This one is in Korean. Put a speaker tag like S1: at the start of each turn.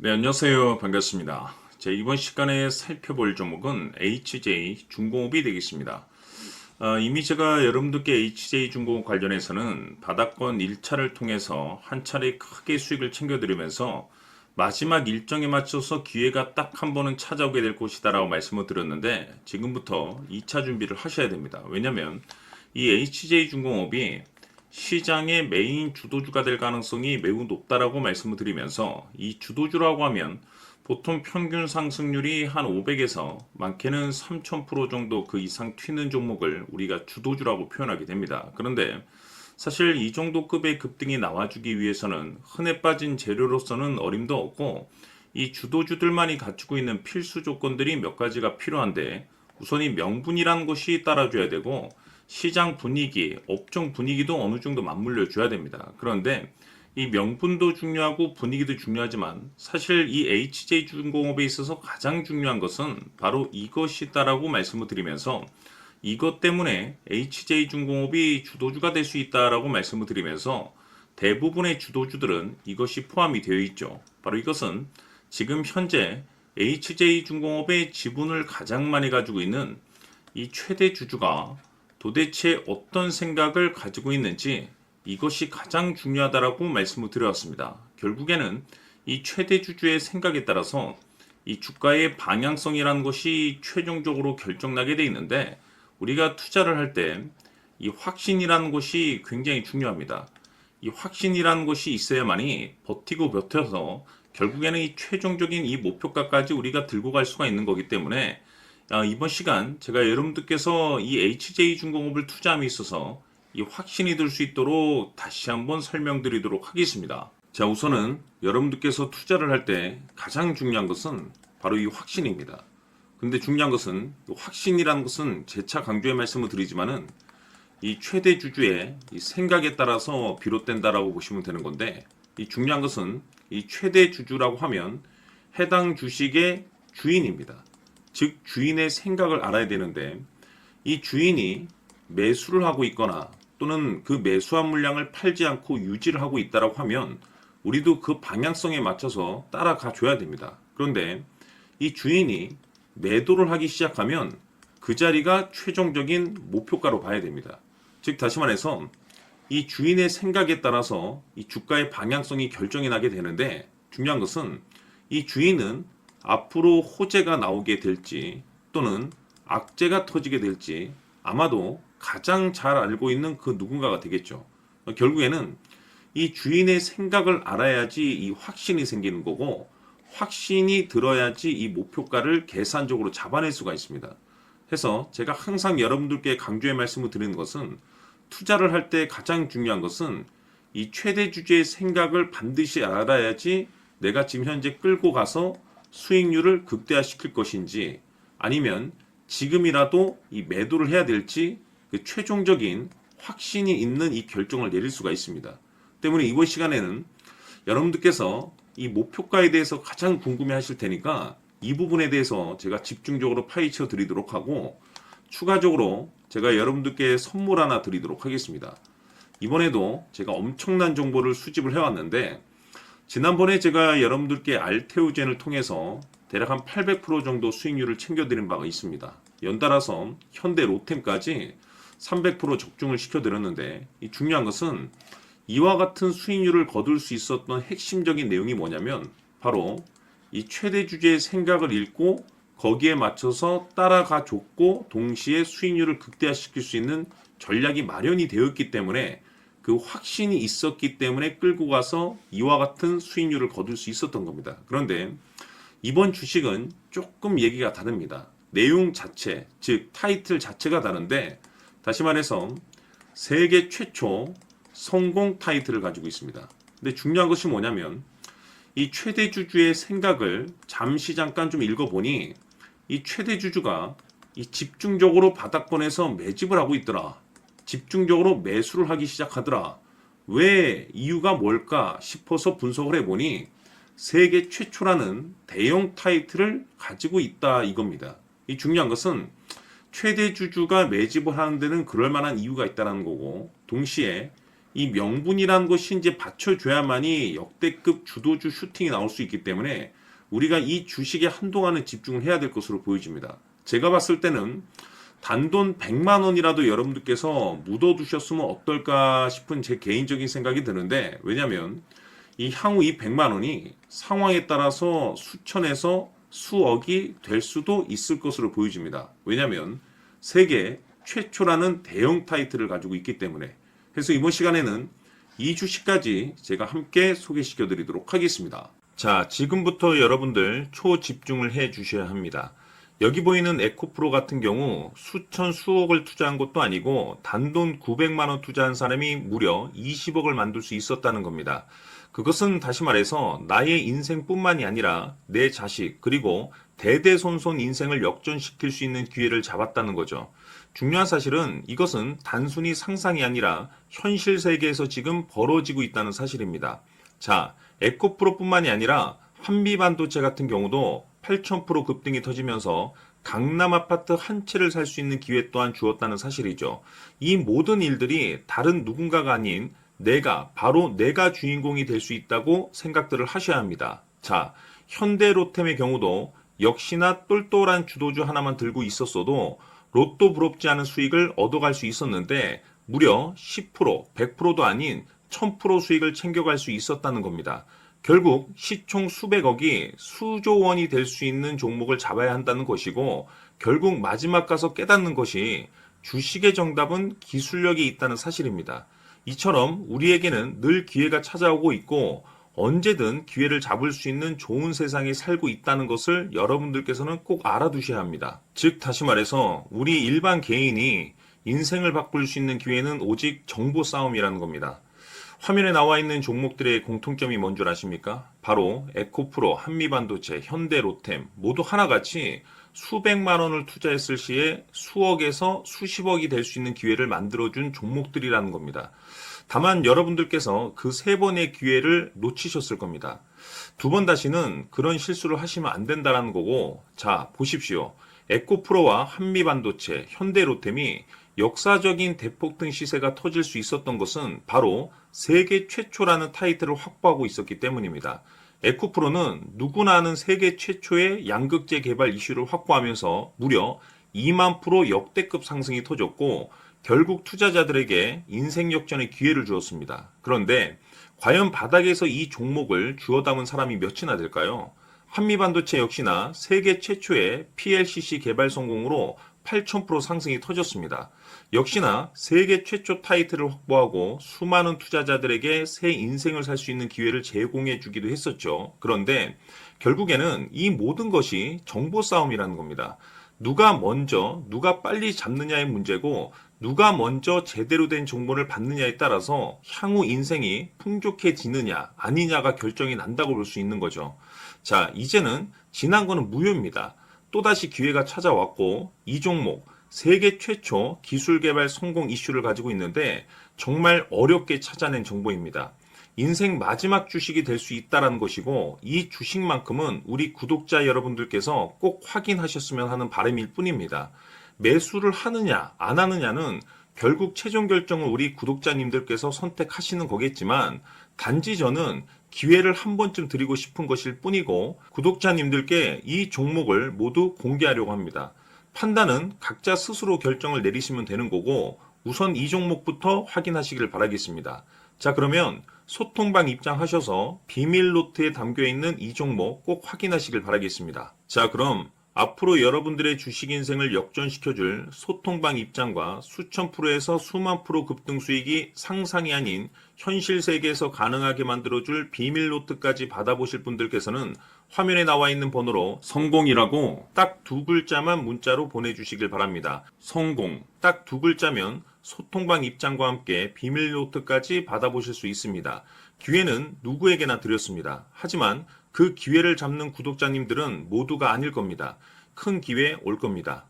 S1: 네, 안녕하세요. 반갑습니다. 이번 시간에 살펴볼 종목은 HJ 중공업이 되겠습니다. 이미 제가 여러분들께 HJ 중공업 관련해서는 바닥권 1차를 통해서 한 차례 크게 수익을 챙겨드리면서 마지막 일정에 맞춰서 기회가 딱 한 번은 찾아오게 될 것이다라고 말씀을 드렸는데 지금부터 2차 준비를 하셔야 됩니다. 왜냐하면 이 HJ 중공업이 시장의 메인 주도주가 될 가능성이 매우 높다라고 말씀을 드리면서 이 주도주라고 하면 보통 평균 상승률이 한 500에서 많게는 3000% 정도 그 이상 튀는 종목을 우리가 주도주라고 표현하게 됩니다. 그런데 사실 이 정도 급의 급등이 나와주기 위해서는 흔해 빠진 재료로서는 어림도 없고 이 주도주들만이 갖추고 있는 필수 조건들이 몇 가지가 필요한데 우선 이 명분이라는 것이 따라줘야 되고 시장 분위기, 업종 분위기도 어느 정도 맞물려 줘야 됩니다. 그런데 이 명분도 중요하고 분위기도 중요하지만 사실 이 HJ중공업에 있어서 가장 중요한 것은 바로 이것이다라고 말씀을 드리면서 이것 때문에 HJ중공업이 주도주가 될 수 있다라고 말씀을 드리면서 대부분의 주도주들은 이것이 포함이 되어 있죠. 바로 이것은 지금 현재 HJ중공업의 지분을 가장 많이 가지고 있는 이 최대 주주가 도대체 어떤 생각을 가지고 있는지 이것이 가장 중요하다라고 말씀을 드렸습니다. 결국에는 이 최대 주주의 생각에 따라서 이 주가의 방향성이라는 것이 최종적으로 결정나게 돼 있는데 우리가 투자를 할 때 이 확신이라는 것이 굉장히 중요합니다. 이 확신이라는 것이 있어야만이 버티고 버텨서 결국에는 이 최종적인 이 목표가까지 우리가 들고 갈 수가 있는 거기 때문에 이번 시간 제가 여러분들께서 이 HJ중공업을 투자함에 있어서 이 확신이 들 수 있도록 다시 한번 설명드리도록 하겠습니다. 자, 우선은 여러분들께서 투자를 할 때 가장 중요한 것은 바로 이 확신입니다. 근데 중요한 것은 확신이라는 것은 재차 강조의 말씀을 드리지만은 이 최대 주주의 이 생각에 따라서 비롯된다라고 보시면 되는 건데 이 중요한 것은 이 최대 주주라고 하면 해당 주식의 주인입니다. 즉 주인의 생각을 알아야 되는데 이 주인이 매수를 하고 있거나 또는 그 매수한 물량을 팔지 않고 유지를 하고 있다라고 하면 우리도 그 방향성에 맞춰서 따라가 줘야 됩니다. 그런데 이 주인이 매도를 하기 시작하면 그 자리가 최종적인 목표가로 봐야 됩니다. 즉 다시 말해서 이 주인의 생각에 따라서 이 주가의 방향성이 결정이 나게 되는데 중요한 것은 이 주인은 앞으로 호재가 나오게 될지 또는 악재가 터지게 될지 아마도 가장 잘 알고 있는 그 누군가가 되겠죠. 결국에는 이 주인의 생각을 알아야지 이 확신이 생기는 거고 확신이 들어야지 이 목표가를 계산적으로 잡아낼 수가 있습니다. 해서 제가 항상 여러분들께 강조의 말씀을 드리는 것은 투자를 할 때 가장 중요한 것은 이 최대 주주의 생각을 반드시 알아야지 내가 지금 현재 끌고 가서 수익률을 극대화시킬 것인지 아니면 지금이라도 이 매도를 해야 될지 그 최종적인 확신이 있는 이 결정을 내릴 수가 있습니다. 때문에 이번 시간에는 여러분들께서 이 목표가에 대해서 가장 궁금해 하실 테니까 이 부분에 대해서 제가 집중적으로 파헤쳐 드리도록 하고 추가적으로 제가 여러분들께 선물 하나 드리도록 하겠습니다. 이번에도 제가 엄청난 정보를 수집을 해왔는데 지난번에 제가 여러분들께 알테오젠을 통해서 대략 한 800% 정도 수익률을 챙겨드린 바가 있습니다. 연달아서 현대 로템까지 300% 적중을 시켜드렸는데 이 중요한 것은 이와 같은 수익률을 거둘 수 있었던 핵심적인 내용이 뭐냐면 바로 이 최대 주주의 생각을 읽고 거기에 맞춰서 따라가 줬고 동시에 수익률을 극대화시킬 수 있는 전략이 마련이 되어 있기 때문에 그 확신이 있었기 때문에 끌고 가서 이와 같은 수익률을 거둘 수 있었던 겁니다. 그런데 이번 주식은 조금 얘기가 다릅니다. 내용 자체, 즉 타이틀 자체가 다른데 다시 말해서 세계 최초 성공 타이틀을 가지고 있습니다. 근데 중요한 것이 뭐냐면 이 최대 주주의 생각을 잠깐 좀 읽어보니 이 최대 주주가 이 집중적으로 바닥권에서 매집을 하고 있더라. 집중적으로 매수를 하기 시작하더라. 왜 이유가 뭘까 싶어서 분석을 해보니 세계 최초라는 대형 타이틀을 가지고 있다 이겁니다. 이 중요한 것은 최대 주주가 매집을 하는 데는 그럴 만한 이유가 있다는 거고 동시에 이 명분이라는 것이 이제 받쳐줘야만이 역대급 주도주 슈팅이 나올 수 있기 때문에 우리가 이 주식에 한동안은 집중을 해야 될 것으로 보여집니다. 제가 봤을 때는 단돈 100만 원이라도 여러분들께서 묻어두셨으면 어떨까 싶은 제 개인적인 생각이 드는데, 왜냐면 이 향후 이 100만 원이 상황에 따라서 수천에서 수억이 될 수도 있을 것으로 보여집니다. 왜냐면 세계 최초라는 대형 타이틀을 가지고 있기 때문에. 그래서 이번 시간에는 이 주식까지 제가 함께 소개시켜 드리도록 하겠습니다. 자, 지금부터 여러분들 초집중을 해 주셔야 합니다. 여기 보이는 에코프로 같은 경우 수천 수억을 투자한 것도 아니고 단돈 900만 원 투자한 사람이 무려 20억을 만들 수 있었다는 겁니다. 그것은 다시 말해서 나의 인생뿐만이 아니라 내 자식 그리고 대대손손 인생을 역전시킬 수 있는 기회를 잡았다는 거죠. 중요한 사실은 이것은 단순히 상상이 아니라 현실 세계에서 지금 벌어지고 있다는 사실입니다. 자, 에코프로뿐만이 아니라 한미반도체 같은 경우도 8,000% 급등이 터지면서 강남 아파트 한 채를 살 수 있는 기회 또한 주었다는 사실이죠. 이 모든 일들이 다른 누군가가 아닌 바로 내가 주인공이 될 수 있다고 생각들을 하셔야 합니다. 자, 현대로템의 경우도 역시나 똘똘한 주도주 하나만 들고 있었어도 로또 부럽지 않은 수익을 얻어갈 수 있었는데 무려 10%, 100%도 아닌 1000% 수익을 챙겨갈 수 있었다는 겁니다. 결국 시총 수백억이 수조 원이 될 수 있는 종목을 잡아야 한다는 것이고, 결국 마지막 가서 깨닫는 것이 주식의 정답은 기술력이 있다는 사실입니다. 이처럼 우리에게는 늘 기회가 찾아오고 있고 언제든 기회를 잡을 수 있는 좋은 세상에 살고 있다는 것을 여러분들께서는 꼭 알아두셔야 합니다. 즉 다시 말해서 우리 일반 개인이 인생을 바꿀 수 있는 기회는 오직 정보 싸움이라는 겁니다. 화면에 나와 있는 종목들의 공통점이 뭔 줄 아십니까? 바로 에코프로, 한미반도체, 현대로템 모두 하나같이 수백만 원을 투자했을 시에 수억에서 수십억이 될 수 있는 기회를 만들어준 종목들이라는 겁니다. 다만 여러분들께서 그 세 번의 기회를 놓치셨을 겁니다. 두 번 다시는 그런 실수를 하시면 안 된다는 거고, 자 보십시오. 에코프로와 한미반도체, 현대로템이 역사적인 대폭등 시세가 터질 수 있었던 것은 바로 세계 최초라는 타이틀을 확보하고 있었기 때문입니다. 에코프로는 누구나 아는 세계 최초의 양극재 개발 이슈를 확보하면서 무려 2만 프로 역대급 상승이 터졌고 결국 투자자들에게 인생 역전의 기회를 주었습니다. 그런데 과연 바닥에서 이 종목을 주워 담은 사람이 몇이나 될까요? 한미반도체 역시나 세계 최초의 PLCC 개발 성공으로 8,000% 상승이 터졌습니다. 역시나 세계 최초 타이틀을 확보하고 수많은 투자자들에게 새 인생을 살 수 있는 기회를 제공해 주기도 했었죠. 그런데 결국에는 이 모든 것이 정보 싸움이라는 겁니다. 누가 먼저, 누가 빨리 잡느냐의 문제고 누가 먼저 제대로 된 정보를 받느냐에 따라서 향후 인생이 풍족해지느냐 아니냐가 결정이 난다고 볼 수 있는 거죠. 자, 이제는 지난 거는 무효입니다. 또다시 기회가 찾아왔고 이 종목 세계 최초 기술 개발 성공 이슈를 가지고 있는데 정말 어렵게 찾아낸 정보입니다. 인생 마지막 주식이 될 수 있다는 것이고 이 주식만큼은 우리 구독자 여러분들께서 꼭 확인하셨으면 하는 바람일 뿐입니다. 매수를 하느냐 안 하느냐는 결국 최종 결정을 우리 구독자님들께서 선택하시는 거겠지만 단지 저는 기회를 한 번쯤 드리고 싶은 것일 뿐이고 구독자님들께 이 종목을 모두 공개하려고 합니다. 판단은 각자 스스로 결정을 내리시면 되는 거고 우선 이 종목부터 확인하시길 바라겠습니다. 자, 그러면 소통방 입장하셔서 비밀 노트에 담겨 있는 이 종목 꼭 확인하시길 바라겠습니다. 자, 그럼 앞으로 여러분들의 주식 인생을 역전시켜줄 소통방 입장과 수천 프로에서 수만 프로 급등 수익이 상상이 아닌 현실 세계에서 가능하게 만들어줄 비밀 노트까지 받아보실 분들께서는 화면에 나와 있는 번호로 성공이라고 딱 두 글자만 문자로 보내주시길 바랍니다. 성공 딱 두 글자면 소통방 입장과 함께 비밀 노트까지 받아보실 수 있습니다. 기회는 누구에게나 드렸습니다. 하지만 그 기회를 잡는 구독자님들은 모두가 아닐 겁니다. 큰 기회 올 겁니다.